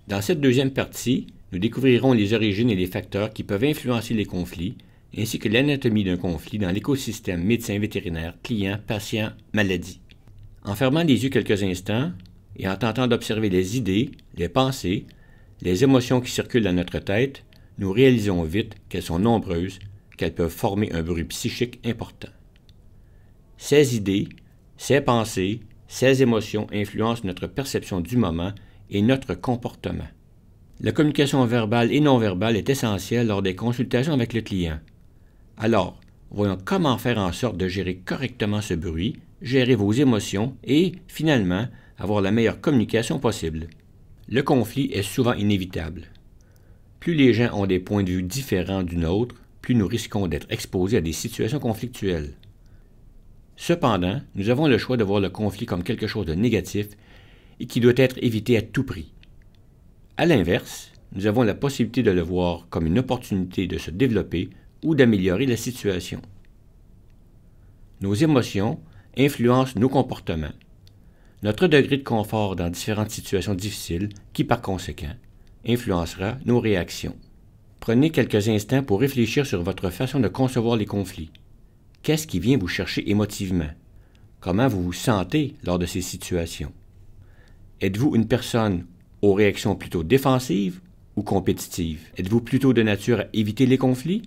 Dans cette deuxième partie, nous découvrirons les origines et les facteurs qui peuvent influencer les conflits, ainsi que l'anatomie d'un conflit dans l'écosystème médecin-vétérinaire, client, patient, maladie. En fermant les yeux quelques instants et en tentant d'observer les idées, les pensées, les émotions qui circulent dans notre tête, nous réalisons vite qu'elles sont nombreuses, qu'elles peuvent former un bruit psychique important. Ces idées, ces pensées, ces émotions influencent notre perception du moment et notre comportement. La communication verbale et non verbale est essentielle lors des consultations avec le client. Alors, voyons comment faire en sorte de gérer correctement ce bruit, gérer vos émotions et, finalement, avoir la meilleure communication possible. Le conflit est souvent inévitable. Plus les gens ont des points de vue différents du nôtre, plus nous risquons d'être exposés à des situations conflictuelles. Cependant, nous avons le choix de voir le conflit comme quelque chose de négatif et qui doit être évité à tout prix. À l'inverse, nous avons la possibilité de le voir comme une opportunité de se développer ou d'améliorer la situation. Nos émotions influencent nos comportements, notre degré de confort dans différentes situations difficiles qui, par conséquent, influencera nos réactions. Prenez quelques instants pour réfléchir sur votre façon de concevoir les conflits. Qu'est-ce qui vient vous chercher émotivement? Comment vous vous sentez lors de ces situations? Êtes-vous une personne aux réactions plutôt défensives ou compétitives? Êtes-vous plutôt de nature à éviter les conflits?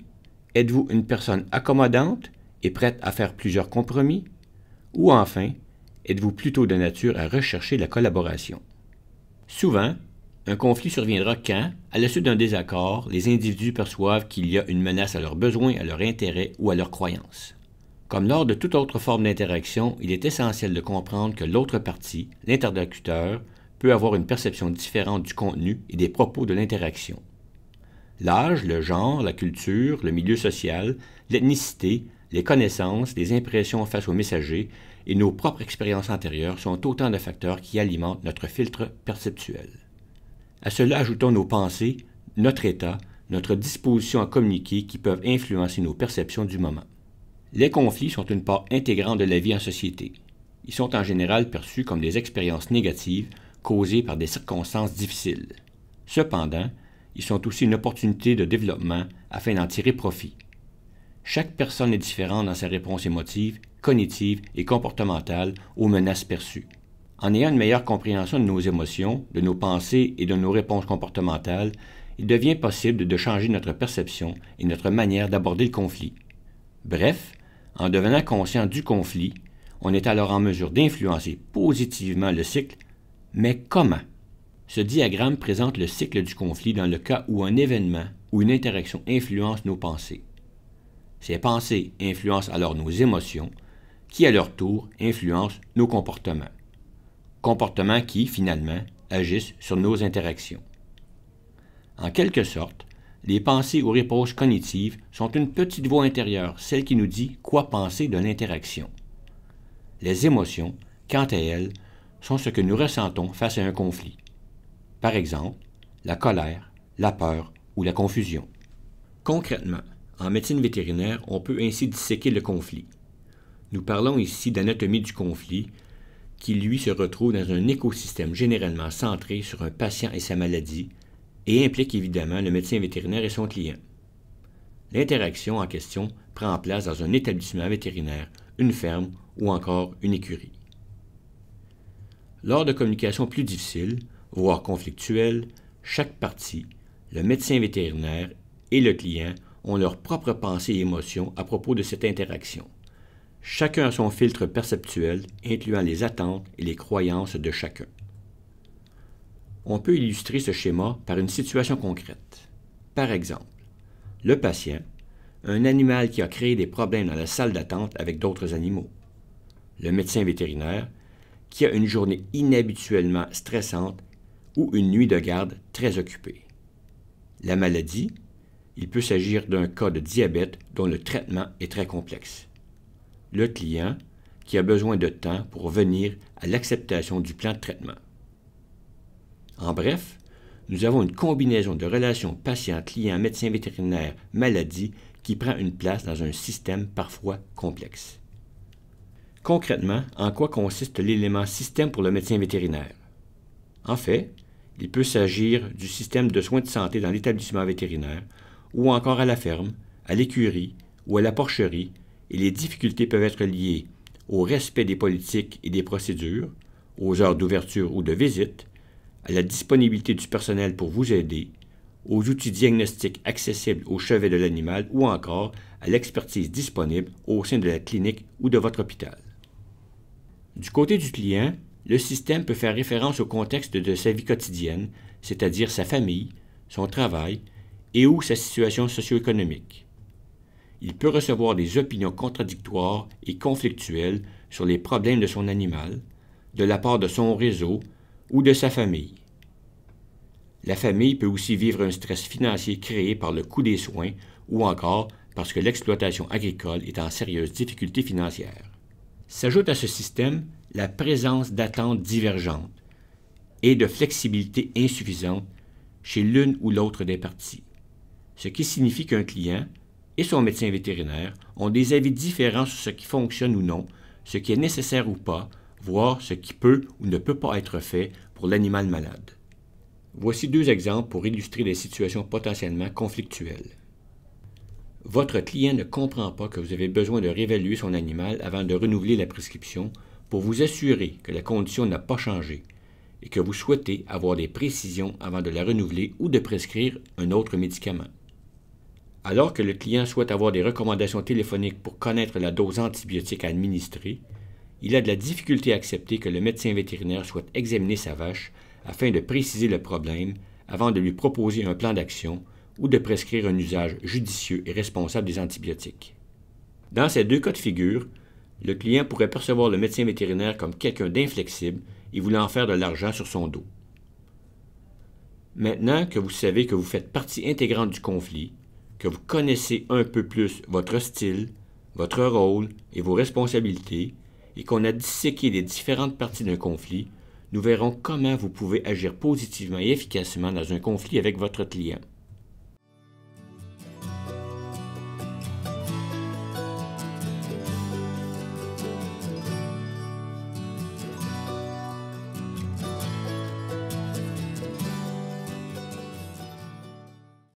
Êtes-vous une personne accommodante et prête à faire plusieurs compromis? Ou enfin, êtes-vous plutôt de nature à rechercher la collaboration? Souvent, un conflit surviendra quand, à la suite d'un désaccord, les individus perçoivent qu'il y a une menace à leurs besoins, à leurs intérêts ou à leurs croyances. Comme lors de toute autre forme d'interaction, il est essentiel de comprendre que l'autre partie, l'interlocuteur, peut avoir une perception différente du contenu et des propos de l'interaction. L'âge, le genre, la culture, le milieu social, l'ethnicité, les connaissances, les impressions face aux messagers et nos propres expériences antérieures sont autant de facteurs qui alimentent notre filtre perceptuel. À cela ajoutons nos pensées, notre état, notre disposition à communiquer qui peuvent influencer nos perceptions du moment. Les conflits sont une part intégrante de la vie en société. Ils sont en général perçus comme des expériences négatives causées par des circonstances difficiles. Cependant, ils sont aussi une opportunité de développement afin d'en tirer profit. Chaque personne est différente dans sa réponse émotive, cognitive et comportementale aux menaces perçues. En ayant une meilleure compréhension de nos émotions, de nos pensées et de nos réponses comportementales, il devient possible de changer notre perception et notre manière d'aborder le conflit. Bref, en devenant conscient du conflit, on est alors en mesure d'influencer positivement le cycle, mais comment? Ce diagramme présente le cycle du conflit dans le cas où un événement ou une interaction influence nos pensées. Ces pensées influencent alors nos émotions, qui à leur tour influencent nos comportements. Comportements qui, finalement, agissent sur nos interactions. En quelque sorte, les pensées ou réponses cognitives sont une petite voix intérieure, celle qui nous dit quoi penser de l'interaction. Les émotions, quant à elles, sont ce que nous ressentons face à un conflit. Par exemple, la colère, la peur ou la confusion. Concrètement, en médecine vétérinaire, on peut ainsi disséquer le conflit. Nous parlons ici d'anatomie du conflit, qui lui se retrouve dans un écosystème généralement centré sur un patient et sa maladie, et implique évidemment le médecin vétérinaire et son client. L'interaction en question prend place dans un établissement vétérinaire, une ferme ou encore une écurie. Lors de communications plus difficiles, voire conflictuelles, chaque partie, le médecin vétérinaire et le client, ont leurs propres pensées et émotions à propos de cette interaction. Chacun a son filtre perceptuel, incluant les attentes et les croyances de chacun. On peut illustrer ce schéma par une situation concrète. Par exemple, le patient, un animal qui a créé des problèmes dans la salle d'attente avec d'autres animaux. Le médecin vétérinaire, qui a une journée inhabituellement stressante ou une nuit de garde très occupée. La maladie, il peut s'agir d'un cas de diabète dont le traitement est très complexe. Le client, qui a besoin de temps pour venir à l'acceptation du plan de traitement. En bref, nous avons une combinaison de relations patient-client, médecin vétérinaire, maladie qui prend une place dans un système parfois complexe. Concrètement, en quoi consiste l'élément système pour le médecin vétérinaire? En fait, Il peut s'agir du système de soins de santé dans l'établissement vétérinaire, ou encore à la ferme, à l'écurie ou à la porcherie, et les difficultés peuvent être liées au respect des politiques et des procédures, aux heures d'ouverture ou de visite, à la disponibilité du personnel pour vous aider, aux outils diagnostiques accessibles au chevet de l'animal ou encore à l'expertise disponible au sein de la clinique ou de votre hôpital. Du côté du client, le système peut faire référence au contexte de sa vie quotidienne, c'est-à-dire sa famille, son travail et ou sa situation socio-économique. Il peut recevoir des opinions contradictoires et conflictuelles sur les problèmes de son animal, de la part de son réseau ou de sa famille. La famille peut aussi vivre un stress financier créé par le coût des soins ou encore parce que l'exploitation agricole est en sérieuse difficulté financière. S'ajoute à ce système la présence d'attentes divergentes et de flexibilité insuffisante chez l'une ou l'autre des parties, ce qui signifie qu'un client et son médecin vétérinaire ont des avis différents sur ce qui fonctionne ou non, ce qui est nécessaire ou pas, voire ce qui peut ou ne peut pas être fait pour l'animal malade. Voici 2 exemples pour illustrer des situations potentiellement conflictuelles. Votre client ne comprend pas que vous avez besoin de réévaluer son animal avant de renouveler la prescription pour vous assurer que la condition n'a pas changé et que vous souhaitez avoir des précisions avant de la renouveler ou de prescrire un autre médicament. Alors que le client souhaite avoir des recommandations téléphoniques pour connaître la dose antibiotique à administrer, il a de la difficulté à accepter que le médecin vétérinaire souhaite examiner sa vache afin de préciser le problème avant de lui proposer un plan d'action ou de prescrire un usage judicieux et responsable des antibiotiques. Dans ces 2 cas de figure, le client pourrait percevoir le médecin vétérinaire comme quelqu'un d'inflexible et voulant faire de l'argent sur son dos. Maintenant que vous savez que vous faites partie intégrante du conflit, que vous connaissez un peu plus votre style, votre rôle et vos responsabilités, et qu'on a disséqué les différentes parties d'un conflit, nous verrons comment vous pouvez agir positivement et efficacement dans un conflit avec votre client.